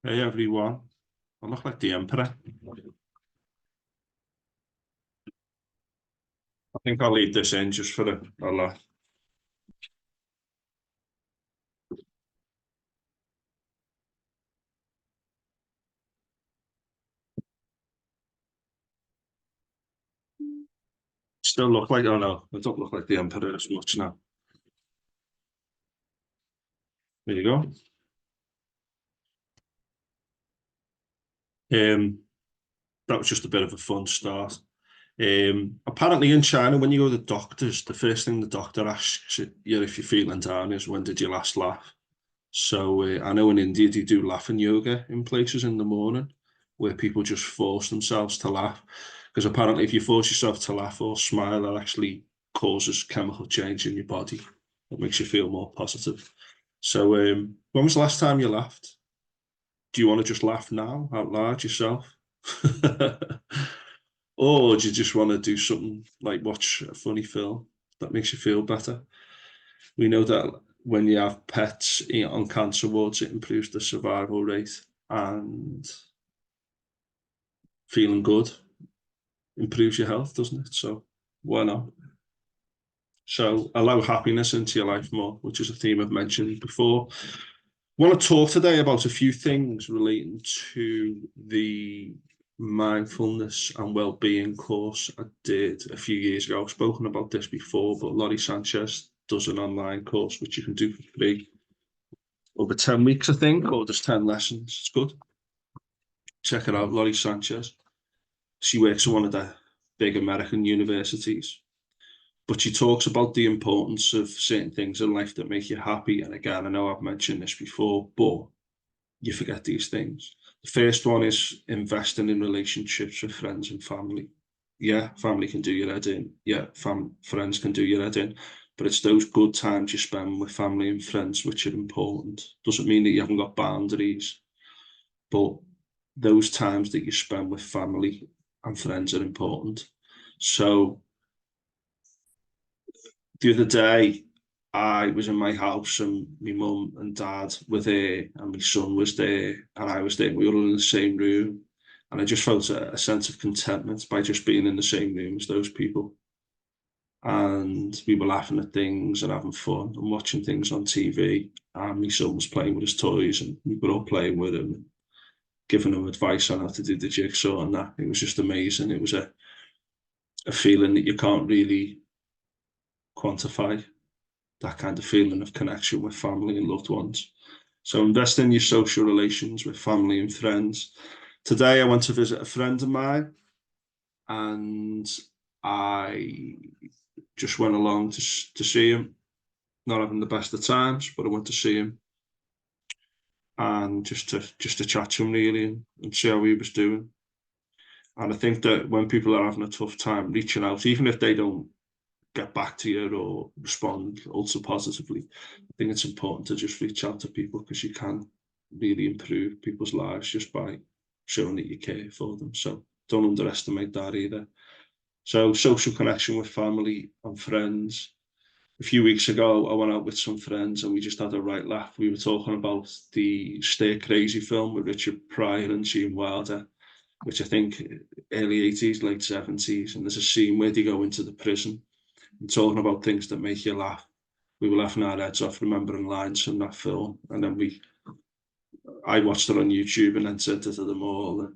Hey everyone, I look like the Emperor. I think I'll leave this in just for a laugh. Still look like, oh no, I don't look like the Emperor as much now. There you go. That was just a bit of a fun start. Apparently in China, when you go to the doctors, the first thing the doctor asks you if you're feeling down is when did you last laugh? So I know in India they do laughing yoga in places in the morning where people just force themselves to laugh. Because apparently if you force yourself to laugh or smile, that actually causes chemical change in your body. It makes you feel more positive. So when was the last time you laughed? Do you want to just laugh now out loud yourself? Or do you just want to do something like watch a funny film that makes you feel better? We know that when you have pets on cancer wards, it improves the survival rate, and feeling good improves your health, doesn't it? So why not? So allow happiness into your life more, which is a theme I've mentioned before. I want to talk today about a few things relating to the mindfulness and well-being course I did a few years ago. I've spoken about this before, but Laurie Sanchez does an online course which you can do for free over 10 weeks, I think, or there's 10 lessons. It's good. Check it out, Laurie Sanchez. She works at one of the big American universities, but she talks about the importance of certain things in life that make you happy. And again, I know I've mentioned this before, but you forget these things. The first one is investing in relationships with friends and family. Yeah, family can do your head in. Yeah, friends can do your head in. But it's those good times you spend with family and friends which are important. Doesn't mean that you haven't got boundaries, but those times that you spend with family and friends are important. So the other day, I was in my house and my mum and dad were there and my son was there and I was there. We were all in the same room. And I just felt a sense of contentment by just being in the same room as those people. And we were laughing at things and having fun and watching things on TV. And my son was playing with his toys and we were all playing with him, giving him advice on how to do the jigsaw and that. It was just amazing. It was a feeling that you can't really quantify, that kind of feeling of connection with family and loved ones. So invest in your social relations with family and friends. Today I went to visit a friend of mine and I just went along to see him. Not having the best of times, but I went to see him and just to chat to him really and see how he was doing. And I think that when people are having a tough time, reaching out, even if they don't get back to you or respond also positively, I think it's important to just reach out to people because you can really improve people's lives just by showing that you care for them. So don't underestimate that either. So social connection with family and friends. A few weeks ago, I went out with some friends and we just had a right laugh. We were talking about the Stir Crazy film with Richard Pryor and Gene Wilder, which I think early 80s, late 70s. And there's a scene where they go into the prison and talking about things that make you laugh. We were laughing our heads off, remembering lines from that film. And then I watched it on YouTube and then sent it to them all. And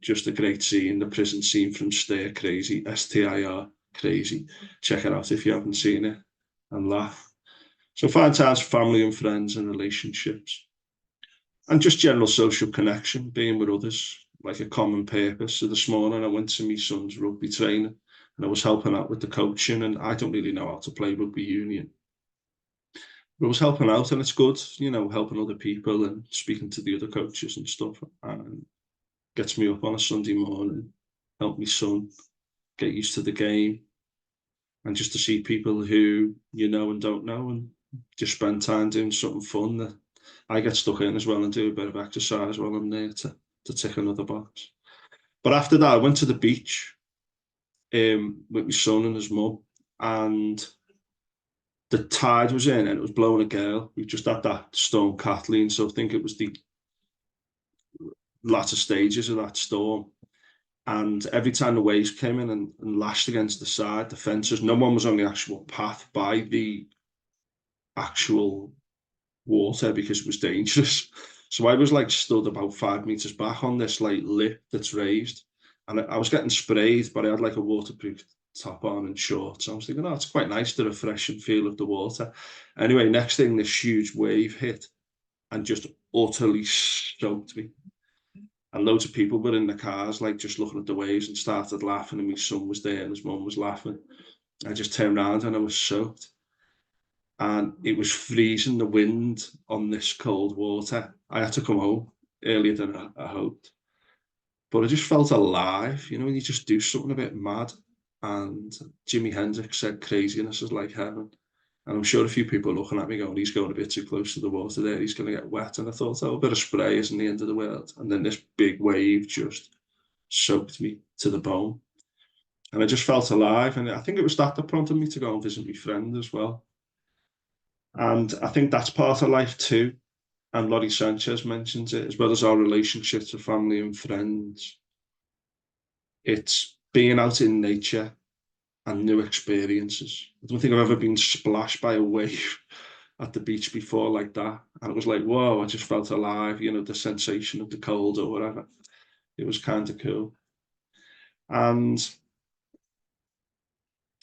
just a great scene, the prison scene from Stir Crazy, STIR Crazy. Check it out if you haven't seen it and laugh. So find times for family and friends and relationships. And just general social connection, being with others, like a common purpose. So this morning I went to my son's rugby training and I was helping out with the coaching, and I don't really know how to play rugby union. But I was helping out and it's good, helping other people and speaking to the other coaches and stuff. And gets me up on a Sunday morning, help my son get used to the game, and just to see people who you know and don't know and just spend time doing something fun that I get stuck in as well and do a bit of exercise while I'm there to tick another box. But after that, I went to the beach with my son and his mum, and the tide was in and it was blowing a gale. We just had that storm Kathleen, so I think it was the latter stages of that storm. And every time the waves came in and lashed against the side, the fences, no one was on the actual path by the actual water because it was dangerous. So I was like stood about 5 meters back on this like lip that's raised, and I was getting sprayed, but I had like a waterproof top on and shorts. I was thinking, oh, it's quite nice, the refreshing feel of the water. Anyway, next thing, this huge wave hit and just utterly soaked me. And loads of people were in the cars, like just looking at the waves and started laughing. And my son was there and his mum was laughing. I just turned around and I was soaked. And it was freezing, the wind on this cold water. I had to come home earlier than I hoped. But I just felt alive, you know, when you just do something a bit mad. And Jimi Hendrix said craziness is like heaven. And I'm sure a few people are looking at me going, he's going a bit too close to the water there, he's going to get wet. And I thought, oh, a bit of spray isn't the end of the world. And then this big wave just soaked me to the bone. And I just felt alive. And I think it was that prompted me to go and visit my friend as well. And I think that's part of life too. And Laurie Sanchez mentions it, as well as our relationships with family and friends. It's being out in nature and new experiences. I don't think I've ever been splashed by a wave at the beach before like that. And it was like, whoa, I just felt alive, you know, the sensation of the cold or whatever. It was kind of cool. And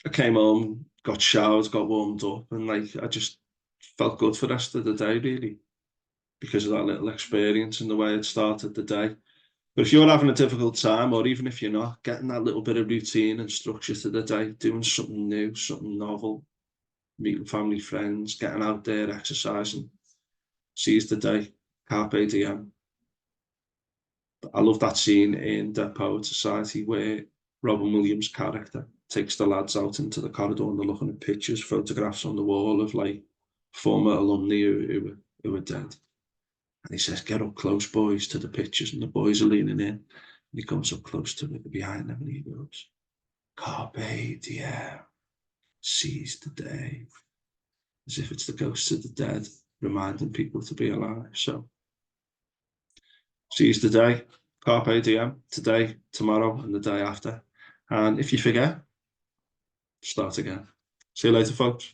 I came home, got showered, got warmed up, and like I just felt good for the rest of the day, really, because of that little experience and the way it started the day. But if you're having a difficult time, or even if you're not, getting that little bit of routine and structure to the day, doing something new, something novel, meeting family, friends, getting out there, exercising, seize the day, carpe diem. I love that scene in Dead Poet Society where Robin Williams' character takes the lads out into the corridor and they're looking at pictures, photographs on the wall of like former alumni who were dead. And he says, get up close, boys, to the pictures. And the boys are leaning in. And he comes up close to it behind them and he goes, carpe diem, seize the day. As if it's the ghosts of the dead reminding people to be alive. So seize the day, carpe diem, today, tomorrow, and the day after. And if you forget, start again. See you later, folks.